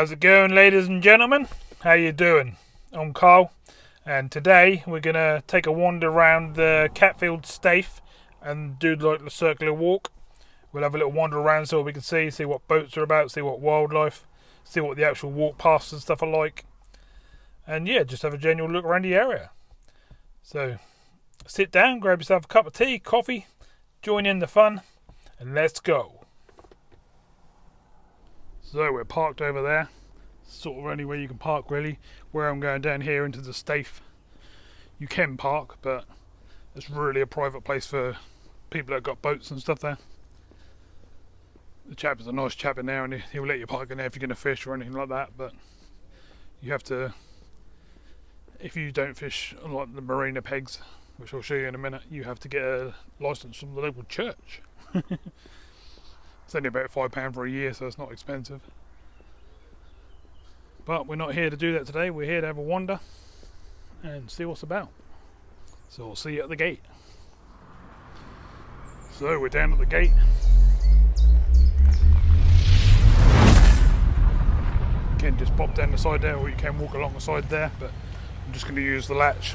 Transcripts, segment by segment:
How's it going, ladies and gentlemen? How you doing? I'm Carl, and today we're gonna take a wander around the Catfield Staith and do like the circular walk. We'll have a little wander around so we can see what boats are about, see what wildlife, see what the actual walk paths and stuff are like, and yeah, just have a genuine look around the area. So sit down, grab yourself a cup of tea, coffee, join in the fun, and let's go. So we're parked over there, sort of only where you can park really. Where I'm going down here into the Staith, you can park, but it's really a private place for people that got boats and stuff there. The chap is a nice chap in there, and he'll let you park in there if you're going to fish or anything like that, but you have to, if you don't fish like the marina pegs, which I'll show you in a minute, you have to get a license from the local church. It's only about £5 for a year, so it's not expensive. But we're not here to do that today. We're here to have a wander and see what's about. So I'll see you at the gate. So we're down at the gate. You can just pop down the side there, or you can walk along the side there, but I'm just going to use the latch.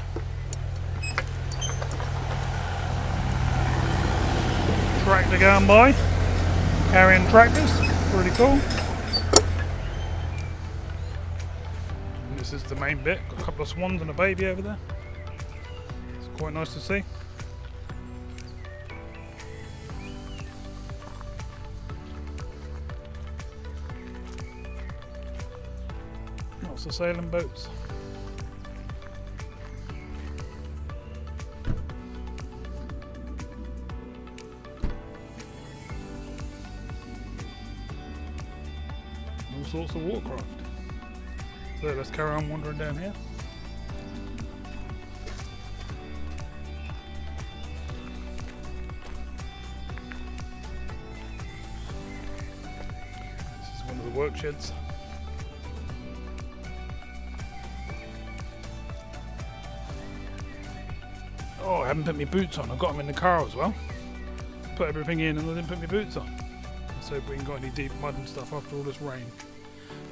Tractor going by, carrying tractors, pretty cool. And this is the main bit, got a couple of swans and a baby over there. It's quite nice to see. Lots of sailing boats. All sorts of watercraft. So let's carry on wandering down here. This is one of the work sheds. Oh, I haven't put my boots on. I've got them in the car as well. Put everything in and I didn't put my boots on. Let's hope we ain't got any deep mud and stuff after all this rain.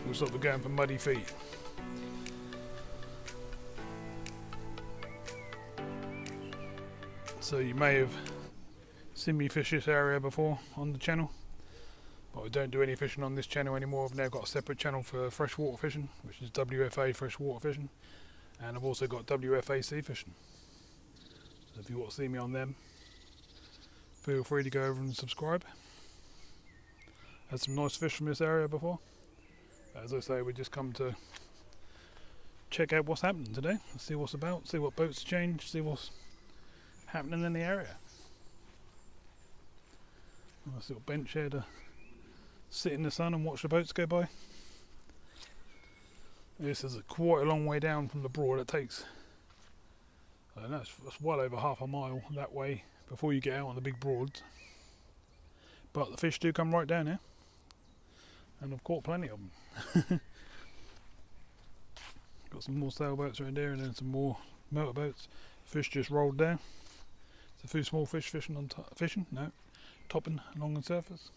We'll sort of going for muddy feet. So you may have seen me fish this area before on the channel, but I don't do any fishing on this channel anymore. I've now got a separate channel for freshwater fishing, which is WFA freshwater fishing, and I've also got WFA sea fishing. So if you want to see me on them, feel free to go over and subscribe. Had some nice fish from this area before. As I say, we just come to check out what's happening today, see what's about, see what boats change, see what's happening in the area. Nice little bench here to sit in the sun and watch the boats go by. This is quite a long way down from the Broad. It takes, I don't know, it's well over half a mile that way before you get out on the big Broads. But the fish do come right down here, and I've caught plenty of them. Got some more sailboats around there, and then some more motorboats. Fish just rolled down. It's a few small fish fishing on topping along the surface.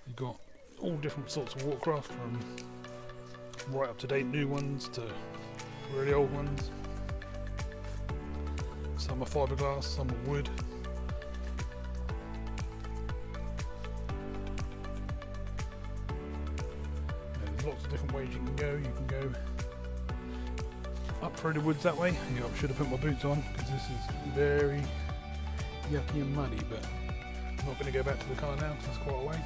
You've got all different sorts of watercraft, from right up to date new ones to really old ones. Some are fiberglass, some are wood. There's lots of different ways you can go. You can go up through the woods that way. Yeah, I should have put my boots on because this is very yucky and muddy, but I'm not going to go back to the car now because it's quite a way.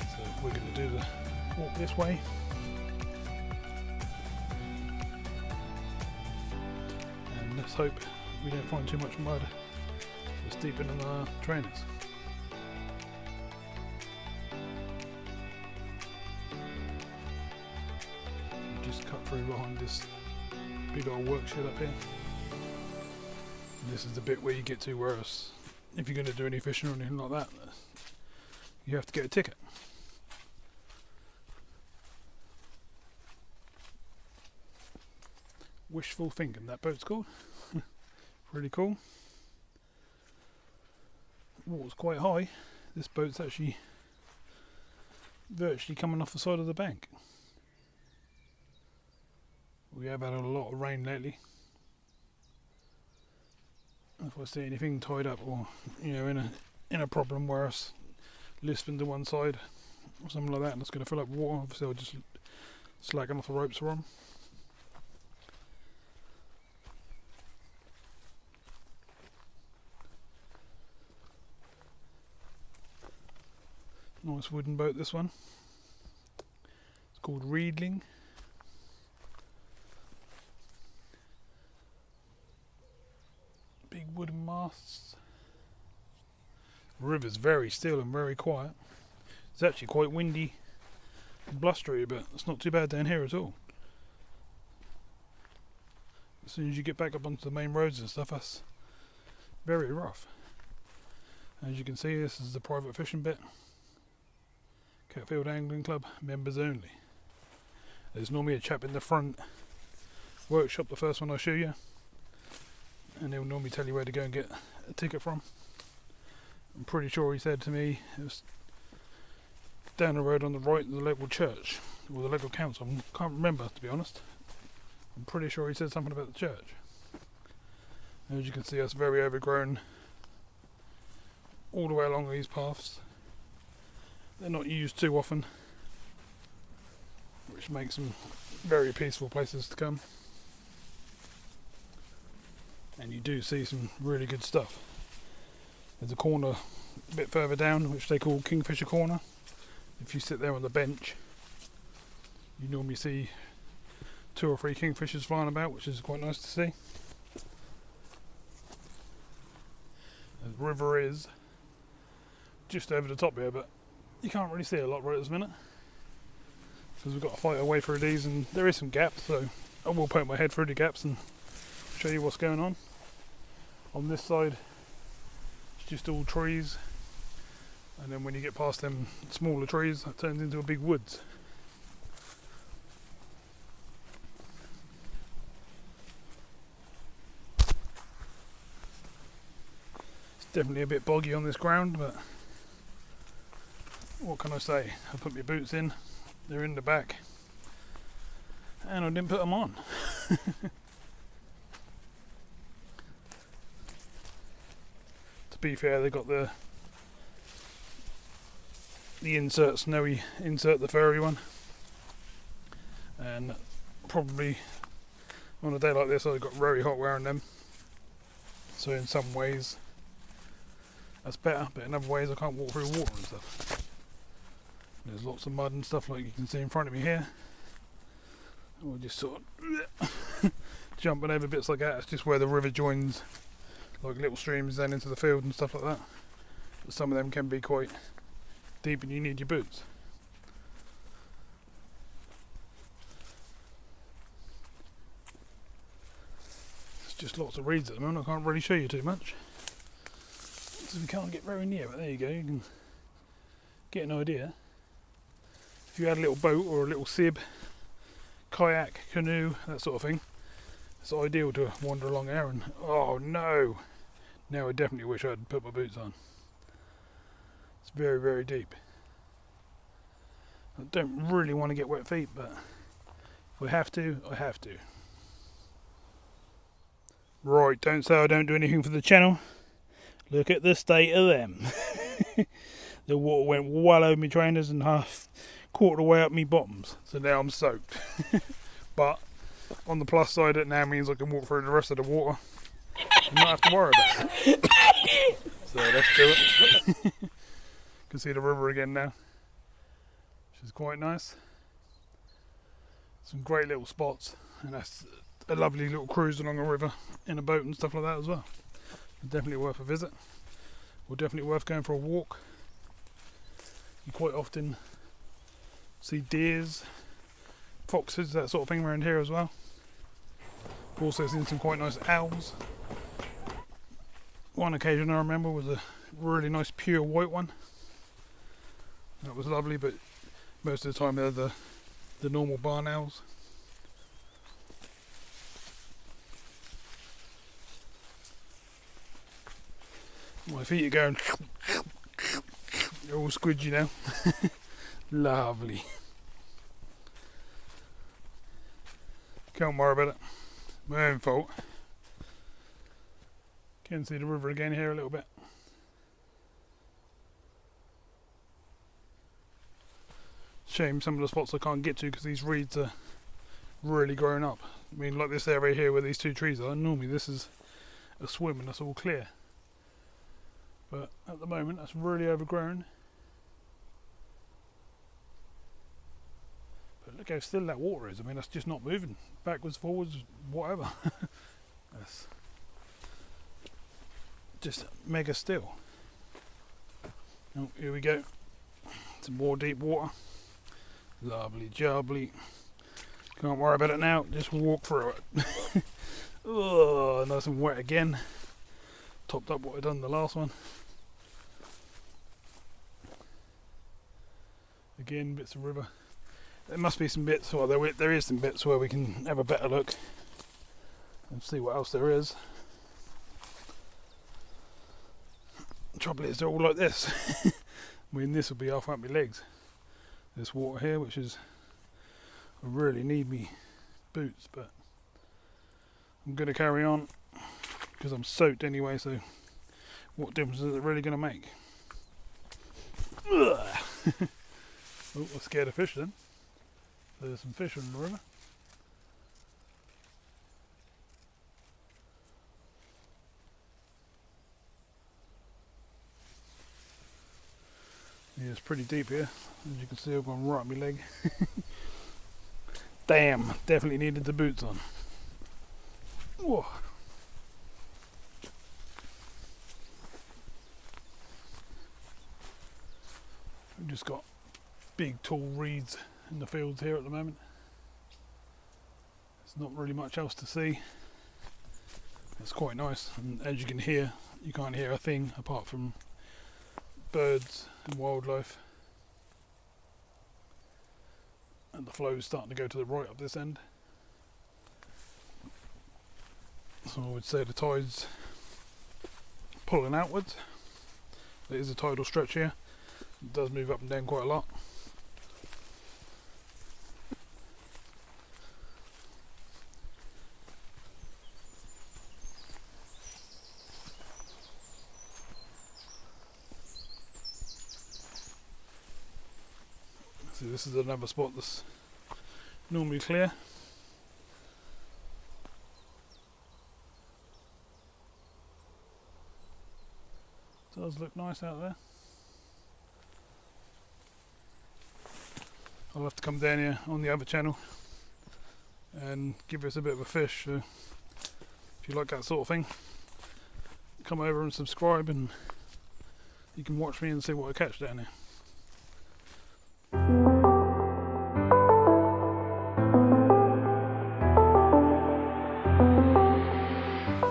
So we're going to do the walk this way. And let's hope we don't find too much mud that's deeper than our trainers. Just cut through behind this big old work shed up here. And this is the bit where you get to where if you're going to do any fishing or anything like that, you have to get a ticket. Wishful thinking, that boat's called. Really cool. water's quite high. This boat's actually virtually coming off the side of the bank. We have had a lot of rain lately. If I see anything tied up or in a problem where it's lisping to one side or something like that and it's going to fill up with water, obviously I'll just slacken off the ropes for them. Nice wooden boat, this one. It's called Reedling. Big wooden masts. The river's very still and very quiet. It's actually quite windy and blustery, but it's not too bad down here at all. As soon as you get back up onto the main roads and stuff, that's very rough. As you can see, this is the private fishing bit. Catfield Angling Club, members only. There's normally a chap in the front workshop, the first one I show you, and he'll normally tell you where to go and get a ticket from. I'm pretty sure he said to me it was down the road on the right, the local church or the local council. I can't remember, to be honest. I'm pretty sure he said something about the church. As you can see, it's very overgrown all the way along these paths. They're not used too often, which makes them very peaceful places to come. And you do see some really good stuff. There's a corner a bit further down which they call Kingfisher Corner. If you sit there on the bench, you normally see 2 or 3 kingfishers flying about, which is quite nice to see. The river is just over the top here, but you can't really see a lot right at this minute because we've got to fight our way through these, and there is some gaps, so I will poke my head through the gaps and show you what's going on. On this side it's just all trees, and then when you get past them smaller trees it turns into a big woods. It's definitely a bit boggy on this ground, but what can I say? I put my boots in, they're in the back, and I didn't put them on. To be fair, they got the insert snowy insert, the furry one, and probably on a day like this I got very hot wearing them, so in some ways that's better, but in other ways I can't walk through water and stuff. There's lots of mud and stuff like you can see in front of me here. We're just sort of jumping over bits like that. It's just where the river joins like little streams then into the field and stuff like that. But some of them can be quite deep and you need your boots. It's just lots of reeds at the moment. I can't really show you too much because we can't get very near, but there you go, you can get an idea. If you had a little boat or a little sib, kayak, canoe, that sort of thing, it's ideal to wander along there. And oh no, now I definitely wish I'd put my boots on. It's very, very deep. I don't really want to get wet feet, but if I have to, I have to. Right, don't say I don't do anything for the channel. Look at the state of them. The water went well over my trainers and half quarter way up my bottoms, so now I'm soaked. But on the plus side, it now means I can walk through the rest of the water and not have to worry about it. So let's do it. You can see the river again now, which is quite nice. Some great little spots, and that's a lovely little cruise along a river in a boat and stuff like that as well. Definitely worth a visit, or definitely worth going for a walk. You quite often see deers, foxes, that sort of thing around here as well. Also seen some quite nice owls. One occasion I remember was a really nice pure white one. That was lovely, but most of the time they're the normal barn owls. My feet are going. They're all squidgy now. Lovely. Can't worry about it. My own fault. Can see the river again here a little bit. Shame some of the spots I can't get to because these reeds are really grown up. I mean, like this area here where these two trees are, normally this is a swim and that's all clear. But at the moment that's really overgrown. But look how still that water is. I mean, that's just not moving backwards, forwards, whatever. That's just mega still. Oh, here we go. Some more deep water. Lovely jubbly. Can't worry about it now, just walk through it. Oh, nice and wet again. Topped up what I done the last one. Again, bits of river. There must be some bits, well there is some bits where we can have a better look and see what else there is. The trouble is they're all like this. I mean, this will be half up my legs. This water here, which is, I really need me boots, but I'm going to carry on because I'm soaked anyway, so what difference is it really going to make? Oh, I'm scared of fish then. There's some fish in the river. Yeah, it's pretty deep here. As you can see, I've gone right on my leg. Damn, definitely needed the boots on. Whoa. We've just got big tall reeds in the fields here at the moment. There's not really much else to see. It's quite nice, and as you can hear, you can't hear a thing apart from birds and wildlife. And the flow's starting to go to the right up this end. So I would say the tide's pulling outwards. There is a tidal stretch here. It does move up and down quite a lot. So this is another spot that's normally clear. Does look nice out there. I'll have to come down here on the other channel and give us a bit of a fish. So if you like that sort of thing, come over and subscribe and you can watch me and see what I catch down here.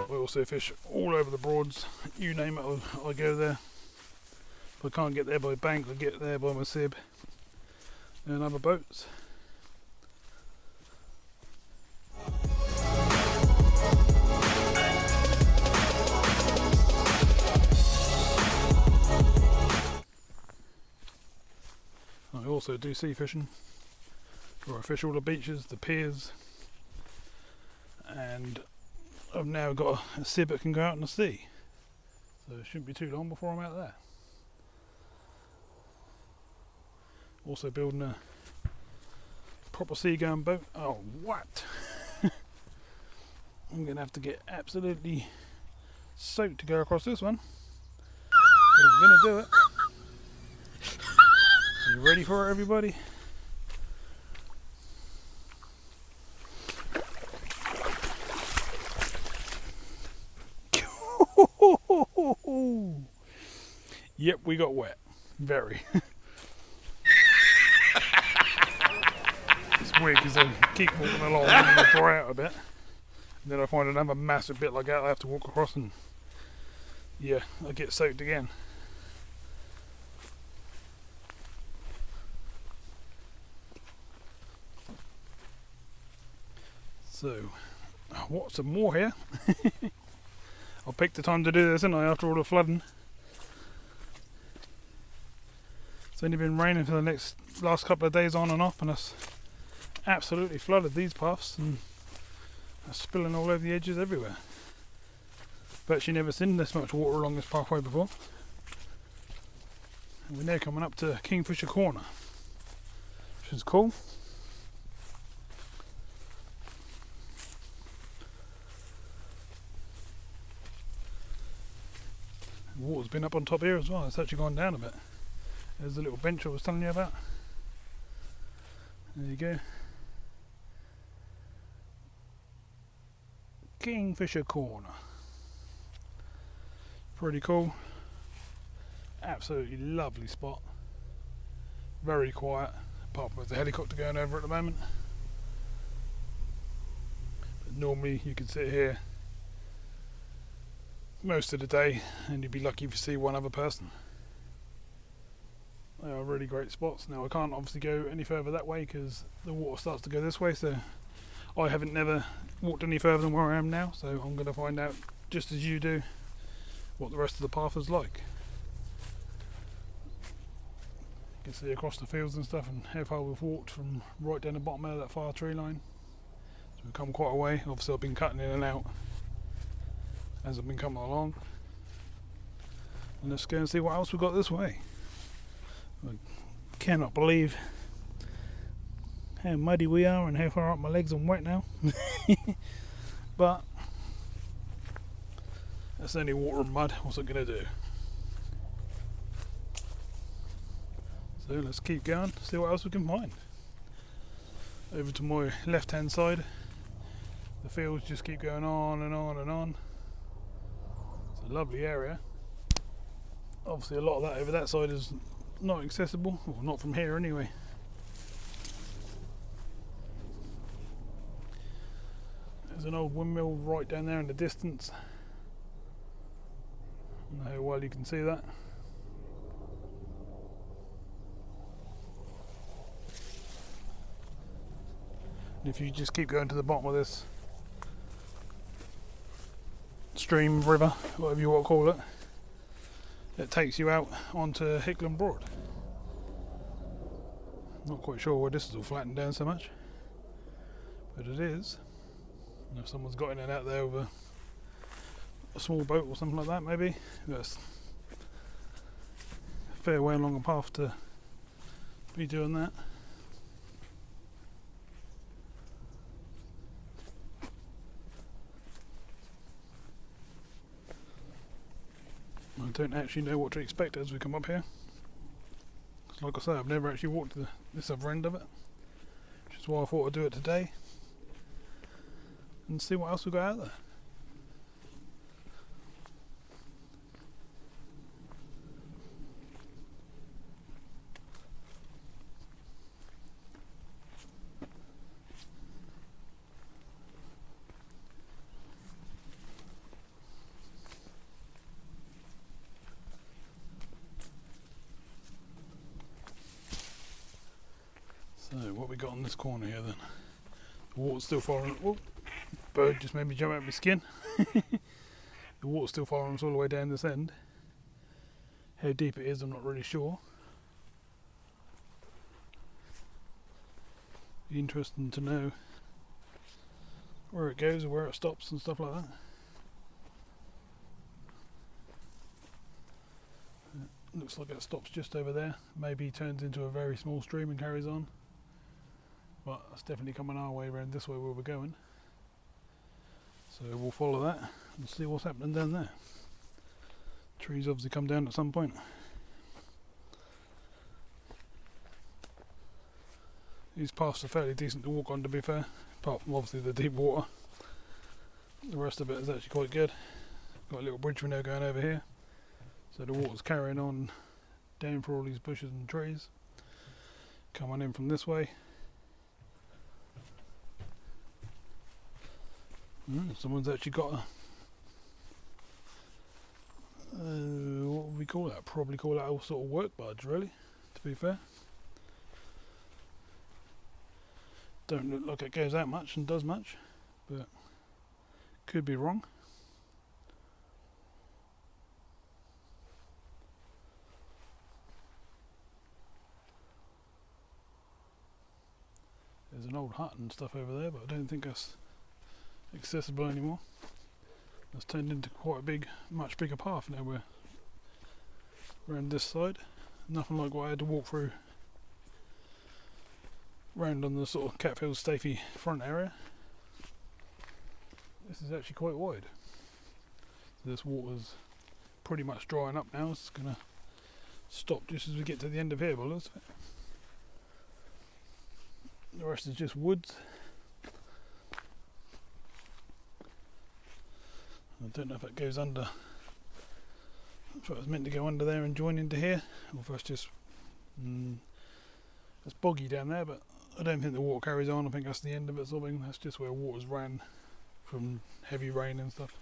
We also fish all over the Broads, you name it, I go there. If I can't get there by bank, I get there by my sib and other boats. I also do sea fishing, where I fish all the beaches, the piers, and I've now got a sib that can go out in the sea, so it shouldn't be too long before I'm out there. Also building a proper sea-going boat. Oh, what? I'm going to have to get absolutely soaked to go across this one, but I'm going to do it. Are you ready for it, everybody? Yep, we got wet. Very. It's weird because I keep walking along and I dry out a bit. And then I find another massive bit like that I have to walk across and yeah, I get soaked again. So, what's some more here? I'll pick the time to do this, didn't I, after all the flooding. It's only been raining for the last couple of days on and off, and it's absolutely flooded these paths and it's spilling all over the edges everywhere. But actually never seen this much water along this pathway before. And we're now coming up to Kingfisher Corner, which is cool. The water's been up on top here as well. It's actually gone down a bit. There's the little bench I was telling you about. There you go. Kingfisher Corner. Pretty cool. Absolutely lovely spot. Very quiet, apart from there's a helicopter going over at the moment. But normally you can sit here most of the day and you'd be lucky if you see one other person. They are really great spots. Now I can't obviously go any further that way because the water starts to go this way, so I haven't never walked any further than where I am now, so I'm going to find out, just as you do, what the rest of the path is like. You can see across the fields and stuff and how far we've walked from right down the bottom of that far tree line. So we've come quite a way. Obviously I've been cutting in and out as I've been coming along. And let's go and see what else we've got this way. I cannot believe how muddy we are and how far up my legs are wet now. But that's only water and mud. What's it going to do? So let's keep going, see what else we can find. Over to my left hand side, the fields just keep going on and on and on. It's a lovely area. Obviously a lot of that over that side is not accessible, or not from here anyway. There's an old windmill right down there in the distance. I don't know how well you can see that. And if you just keep going to the bottom of this stream, river, whatever you want to call it, it takes you out onto Hickland Broad. Not quite sure why this is all flattened down so much, but it is. And if someone's got in and out there with a small boat or something like that, maybe that's a fair way along a path to be doing that. I don't actually know what to expect as we come up here. Like I say, I've never actually walked this other end of it, which is why I thought I'd do it today and see what else we've got out there. So what we got on this corner here then? The water's still following. Oh, bird just made me jump out of my skin. The water's still following us all the way down this end. How deep it is, I'm not really sure. Be interesting to know where it goes or where it stops and stuff like that. Looks like it stops just over there. Maybe turns into a very small stream and carries on. But it's definitely coming our way around this way where we're going. So we'll follow that and see what's happening down there. Trees obviously come down at some point. These paths are fairly decent to walk on, to be fair, apart from obviously the deep water. The rest of it is actually quite good. Got a little bridge window going over here, so the water's carrying on down for all these bushes and trees. Coming in from this way. Someone's actually got a what would we call that? Probably call that a sort of work barge, really, to be fair. Don't look like it goes out much and does much, but could be wrong. There's an old hut and stuff over there, but I don't think that's accessible anymore. It's turned into quite a big, much bigger path now. We're around this side. Nothing like what I had to walk through round on the sort of Catfield Stafey front area. This is actually quite wide. So this water's pretty much drying up now. It's going to stop just as we get to the end of here, by the looks of it. The rest is just woods. I don't know if it goes under. If it was meant to go under there and join into here, or if it's just it's boggy down there, but I don't think the water carries on. I think that's the end of it, sort of thing. That's just where water's ran from heavy rain and stuff.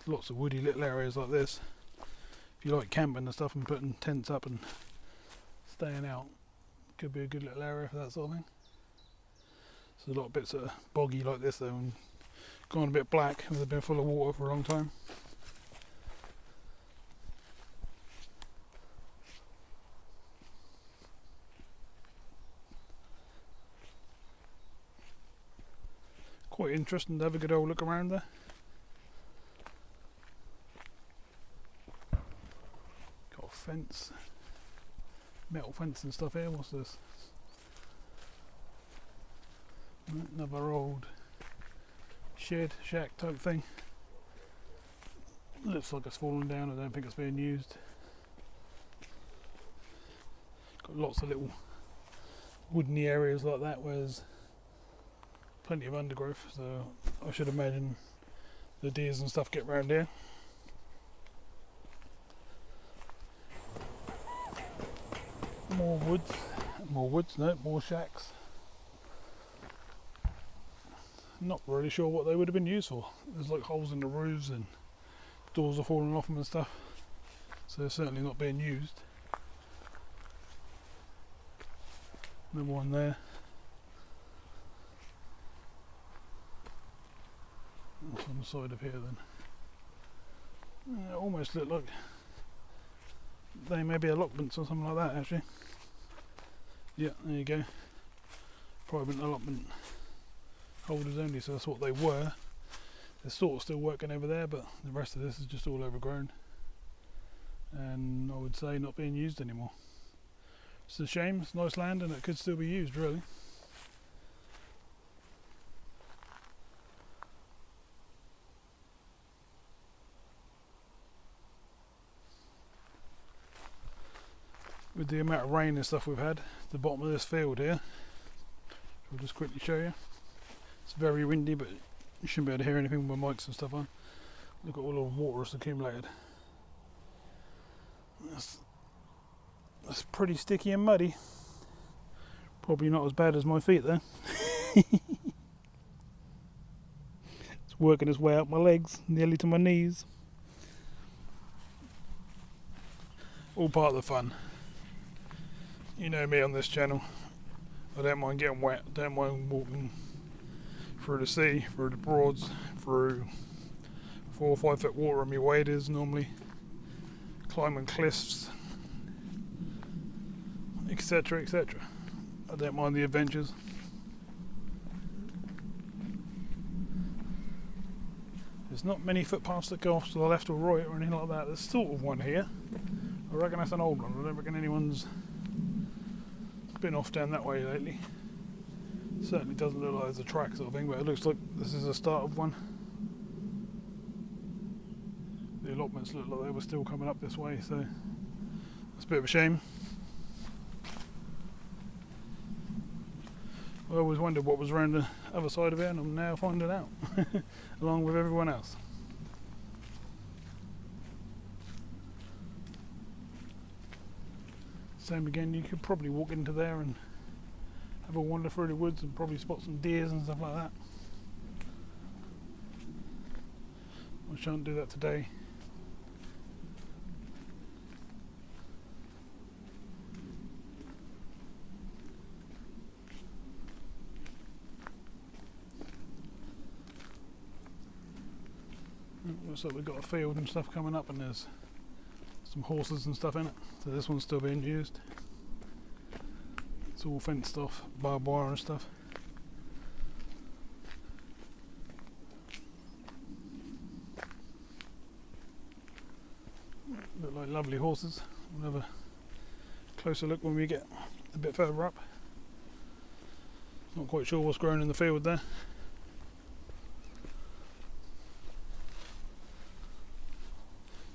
Lots of woody little areas like this. If you like camping and stuff and putting tents up and staying out, could be a good little area for that sort of thing. There's a lot of bits that are boggy like this though and gone a bit black, they've been full of water for a long time. Quite interesting to have a good old look around there. Got a fence, metal fence and stuff here. What's this? Another old shed, shack type thing. Looks like it's fallen down. I don't think it's being used. Got lots of little woodeny areas like that where there's plenty of undergrowth, so I should imagine the deers and stuff get round here. More woods, no, more shacks. Not really sure what they would have been used for. There's like holes in the roofs and doors are falling off them and stuff, so they're certainly not being used. Another one there. What's on the side of here then? It almost look like they may be allotments or something like that actually. Yeah, there you go. Private allotment holders only, so that's what they were. They're sort of still working over there, but the rest of this is just all overgrown and I would say not being used anymore. It's a shame. It's nice land and it could still be used really. With the amount of rain and stuff we've had, the bottom of this field here, I'll just quickly show you. It's very windy, but you shouldn't be able to hear anything with mics and stuff on. Look at all the water that's accumulated. That's pretty sticky and muddy. Probably not as bad as my feet though. It's working its way up my legs, nearly to my knees. All part of the fun. You know me on this channel. I don't mind getting wet. I don't mind walking through the sea, through the Broads, through 4 or 5 foot water on my waders normally, climbing cliffs, etc, etc. I don't mind the adventures. There's not many footpaths that go off to the left or right or anything like that. There's sort of one here. I reckon that's an old one. I don't reckon anyone's been off down that way lately. Certainly doesn't look like there's a track sort of thing, but it looks like this is the start of one. The allotments look like they were still coming up this way, so that's a bit of a shame. I always wondered what was around the other side of it, and I'm now finding out, along with everyone else. Same again, you could probably walk into there and have a wander through the woods and probably spot some deers and stuff like that. I shan't do that today. looks like we've got a field and stuff coming up, and there's some horses and stuff in it. So this one's still being used. It's all fenced off, barbed wire and stuff. Look like lovely horses. We'll have a closer look when we get a bit further up. Not quite sure what's growing in the field there.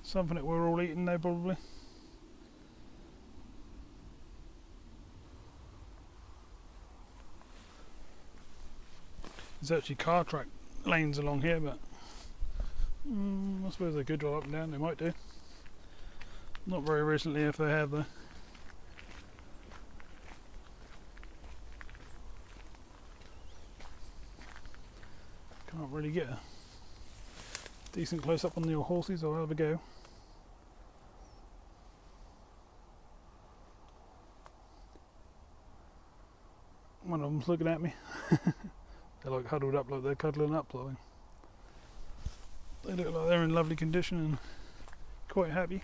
Something that we're all eating though, probably. There's actually car track lanes along here, but I suppose they could drive up and down, they might do. Not very recently if they have though. Can't really get a decent close up on the horses, I'll have a go. One of them's looking at me. They're like huddled up, like they're cuddling up. Like. They look like they're in lovely condition and quite happy.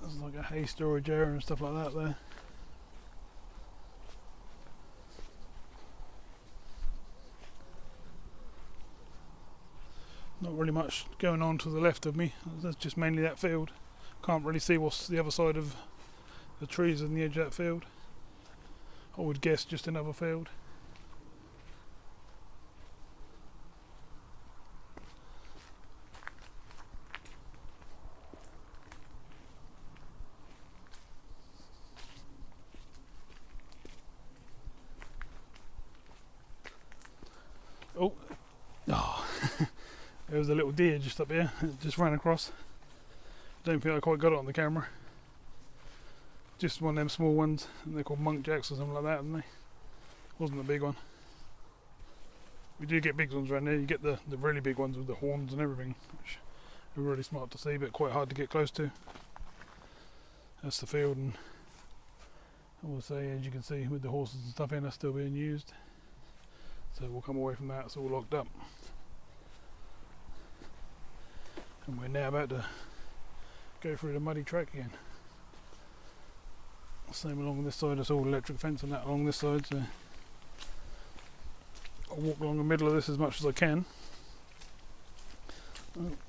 There's like a hay storage area and stuff like that there. Not really much going on to the left of me. That's just mainly that field. Can't really see what's the other side of the trees on the edge of that field. I would guess just another field. Oh. There was a little deer just up here, it just ran across. Don't think I quite got it on the camera. Just one of them small ones, and they're called monk jacks or something like that, aren't they? Wasn't a big one. We do get big ones around here, you get the really big ones with the horns and everything, which are really smart to see, but quite hard to get close to. That's the field, and I will say, as you can see, with the horses and stuff in, they're still being used. So we'll come away from that, it's all locked up. And we're now about to go through the muddy track again. Same along this side, it's all electric fence and that along this side, so I'll walk along the middle of this as much as I can.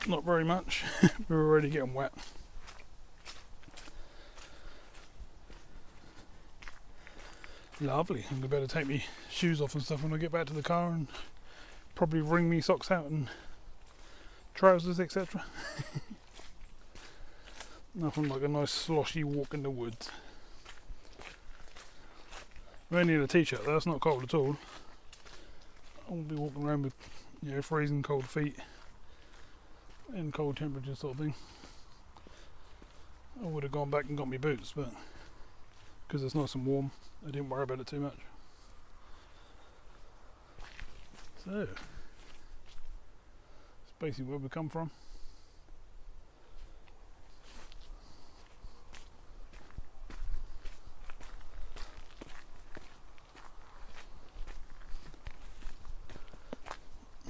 Not very much, we're already getting wet. Lovely, I'm going to better take my shoes off and stuff when I get back to the car, and probably wring me socks out and trousers, etc. Nothing like a nice sloshy walk in the woods. I'm only in a t-shirt though, it's not cold at all. I won't be walking around with, you know, freezing cold feet in cold temperatures sort of thing. I would have gone back and got my boots, but because it's nice and warm, I didn't worry about it too much. So basically where we come from.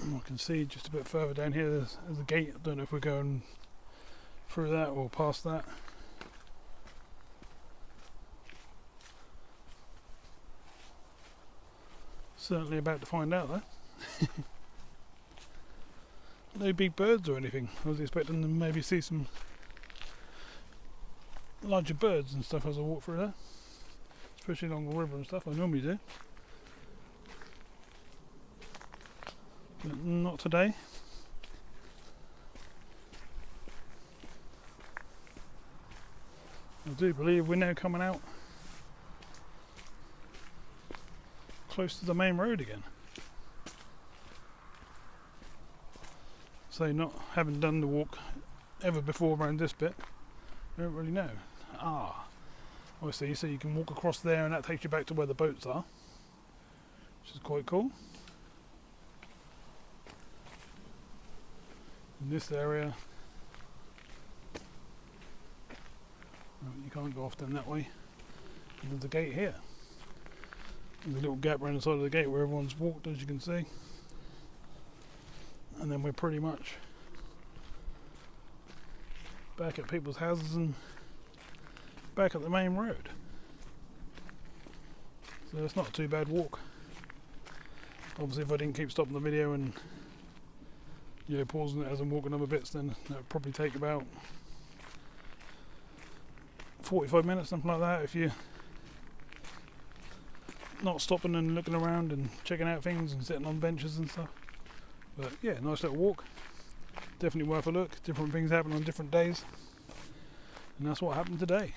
I can see just a bit further down here there's a gate. I don't know if we're going through that or past that. Certainly about to find out though. No big birds or anything. I was expecting to maybe see some larger birds and stuff as I walk through there, especially along the river and stuff. I normally do, but not today. I do believe we're now coming out close to the main road again. So not having done the walk ever before around this bit, I don't really know. I see, so you can walk across there and that takes you back to where the boats are, which is quite cool. In this area, you can't go off down that way. There's the gate here. There's a little gap around the side of the gate where everyone's walked, as you can see. And then we're pretty much back at people's houses and back at the main road. So it's not too bad walk. Obviously if I didn't keep stopping the video and pausing it as I'm walking other bits, then that would probably take about 45 minutes, something like that, if you're not stopping and looking around and checking out things and sitting on benches and stuff. But yeah, nice little walk. Definitely worth a look. Different things happen on different days. And that's what happened today.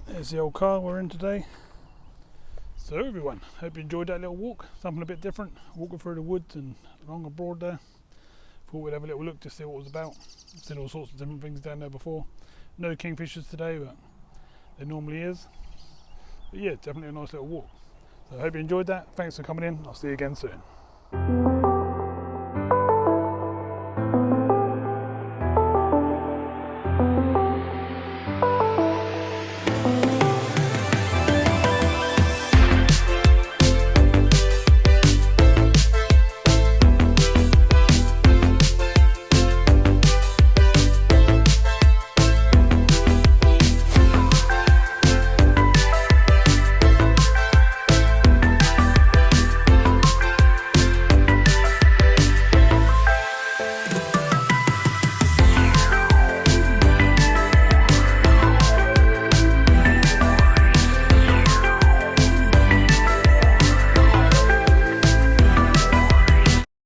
There's the old car we're in today. So everyone, hope you enjoyed that little walk. Something a bit different. Walking through the woods and along the broad there. Thought we'd have a little look to see what it was about. Seen all sorts of different things down there before. No kingfishers today, but there normally is. But yeah, definitely a nice little walk. So I hope you enjoyed that. Thanks for coming in. I'll see you again soon.